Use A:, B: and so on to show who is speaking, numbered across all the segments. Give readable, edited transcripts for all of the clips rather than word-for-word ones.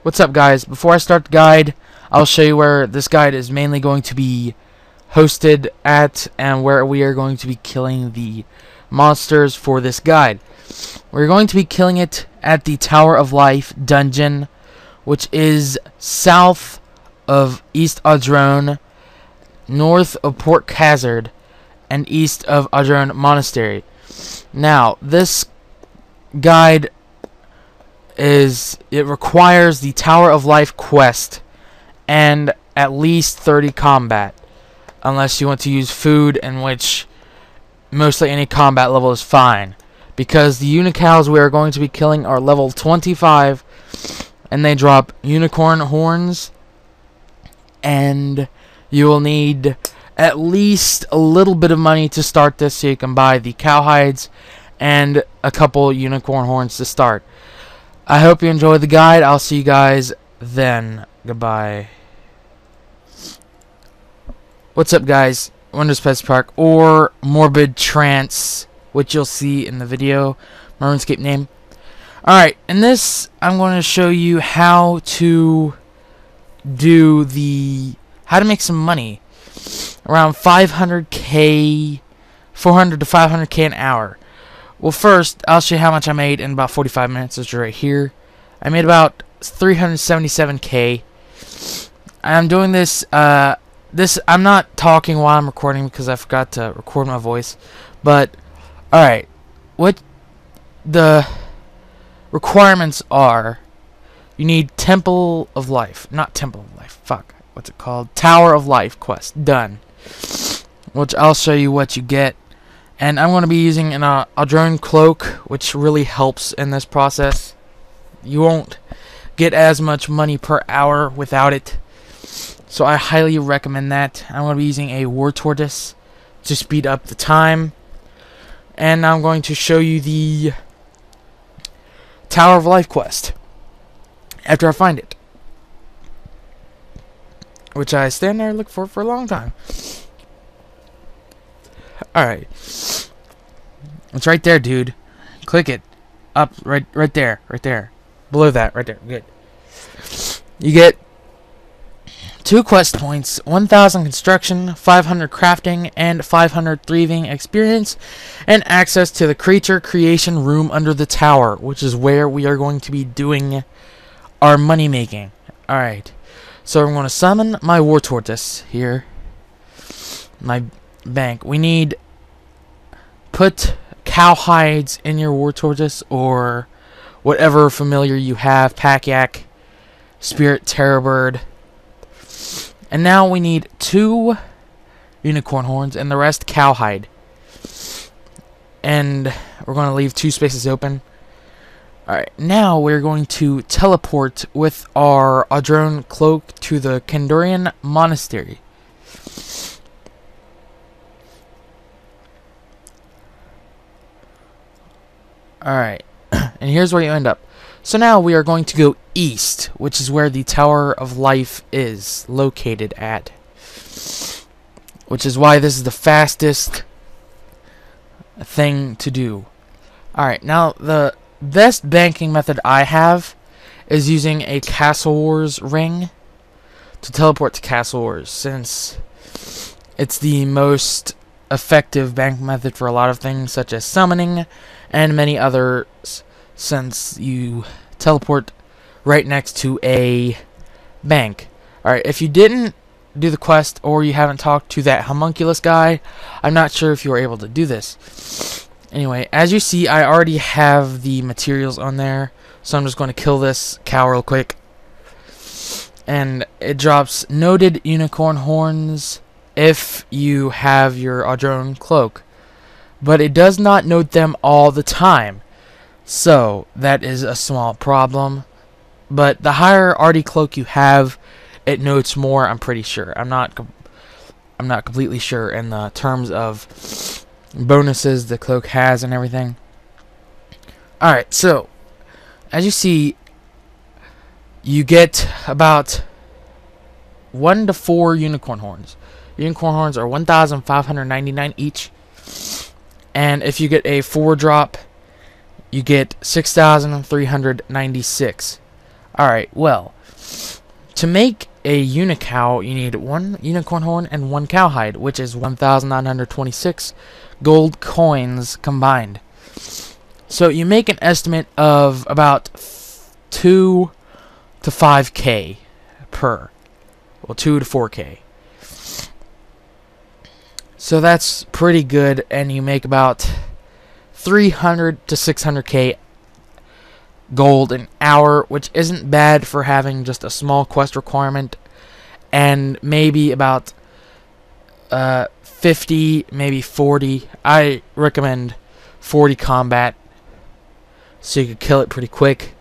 A: What's up, guys? Before I start the guide, I'll show you where this guide is mainly going to be hosted at and where we are going to be killing the monsters for this guide. We're going to be killing it at the Tower of Life dungeon, which is south of East Audrone, north of Port Hazard, and east of Audrone Monastery. Now, this guide requires the Tower of Life quest and at least 30 combat, unless you want to use food, in which mostly any combat level is fine, because the Unicows we are going to be killing are level 25 and they drop unicorn horns, and you will need at least a little bit of money to start this so you can buy the cowhides and a couple unicorn horns to start. I hope you enjoyed the guide. I'll see you guys then. Goodbye. What's up, guys? Wonders Pets Park, or Morbid Trance, which you'll see in the video. My Runescape name. Alright, in this, I'm going to show you how to make some money. Around 500k, 400 to 500k an hour. Well, first, I'll show you how much I made in about 45 minutes, which is right here. I made about 377k. I'm doing this, I'm not talking while I'm recording because I forgot to record my voice. But, alright, what the requirements are: you need Temple of Life, not Temple of Life, fuck, what's it called? Tower of Life quest, done. Which I'll show you what you get. And I'm going to be using an Audrone cloak, which really helps in this process. You won't get as much money per hour without it, so I highly recommend that. I'm going to be using a war tortoise to speed up the time. And I'm going to show you the Tower of Life quest after I find it, which I stand there and look for a long time. Alright. It's right there, dude. Click it. Up, right there. Right there. Below that, right there. Good. You get 2 quest points, 1,000 construction, 500 crafting, and 500 thieving experience, and access to the creature creation room under the tower, which is where we are going to be doing our money making. Alright. So I'm going to summon my war tortoise here. My bank. We need put cowhides in your war tortoise or whatever familiar you have, pack yak, spirit, terrorbird. And now we need 2 unicorn horns and the rest cowhide. And we're going to leave 2 spaces open. Alright, now we're going to teleport with our Audrone cloak to the Kandorian Monastery. Alright, and here's where you end up. So now we are going to go east, which is where the Tower of Life is located at. Which is why this is the fastest thing to do. Alright, now the best banking method I have is using a Castle Wars ring to teleport to Castle Wars, since it's the most effective bank method for a lot of things, such as summoning and many others, since you teleport right next to a bank. Alright, if you didn't do the quest or you haven't talked to that homunculus guy, I'm not sure if you were able to do this. Anyway, as you see, I already have the materials on there, so I'm just going to kill this cow real quick. And it drops noted unicorn horns if you have your Audrone cloak, but it does not note them all the time, so that is a small problem. But the higher Ardy cloak you have, it notes more, I'm pretty sure. I'm not completely sure in the terms of bonuses the cloak has and everything. Alright, so as you see, you get about 1 to 4 unicorn horns. Unicorn horns are 1,599 each. And if you get a 4 drop, you get 6,396. Alright, well, to make a unicow, you need 1 unicorn horn and 1 cowhide, which is 1,926 gold coins combined. So you make an estimate of about 2 to 5k per. Well, 2 to 4k. So that's pretty good, and you make about 300 to 600k gold an hour, which isn't bad for having just a small quest requirement, and maybe about 50, maybe 40. I recommend 40 combat, so you could kill it pretty quick.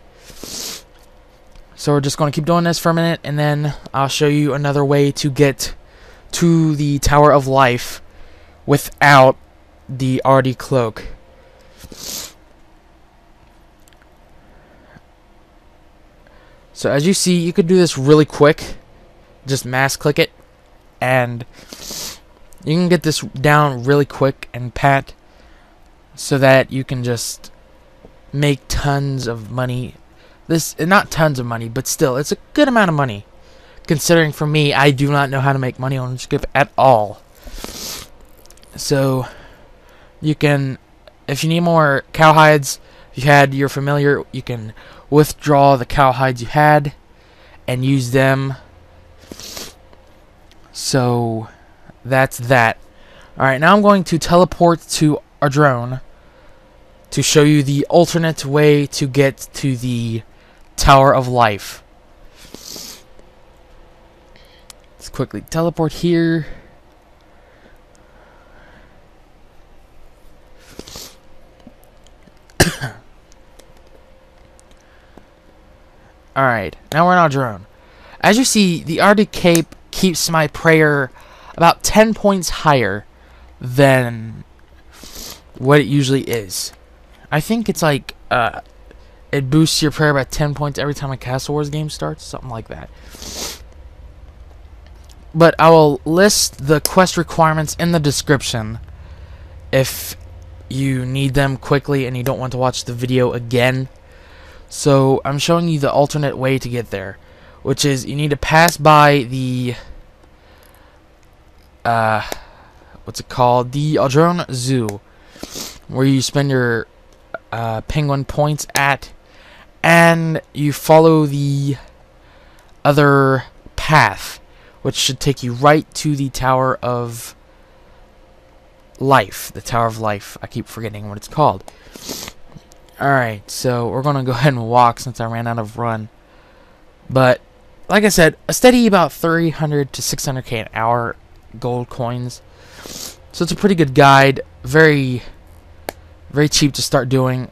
A: So we're just going to keep doing this for a minute, and then I'll show you another way to get to the Tower of Life without the Ardy cloak. So as you see, you could do this really quick. Just mass click it, and you can get this down really quick and pat, so that you can just make tons of money. This, not tons of money, but still, it's a good amount of money. Considering for me, I do not know how to make money on Runescape at all. So you can, if you need more cowhides, if you had your familiar, you can withdraw the cowhides you had and use them. So that's that. Alright, now I'm going to teleport to our drone to show you the alternate way to get to the Tower of Life. Let's quickly teleport here. Alright, now we're on our drone. As you see, the Ardy cape keeps my prayer about 10 points higher than what it usually is. I think it's like, it boosts your prayer by 10 points every time a Castle Wars game starts, something like that. But I will list the quest requirements in the description if you need them quickly and you don't want to watch the video again. So I'm showing you the alternate way to get there, which is you need to pass by the what's it called? The Aldrone Zoo, where you spend your penguin points at, and you follow the other path, which should take you right to the Tower of Life. The Tower of Life. I keep forgetting what it's called. Alright, so we're going to go ahead and walk since I ran out of run. But, like I said, a steady about 300 to 600k an hour gold coins. So it's a pretty good guide. Very, very cheap to start doing.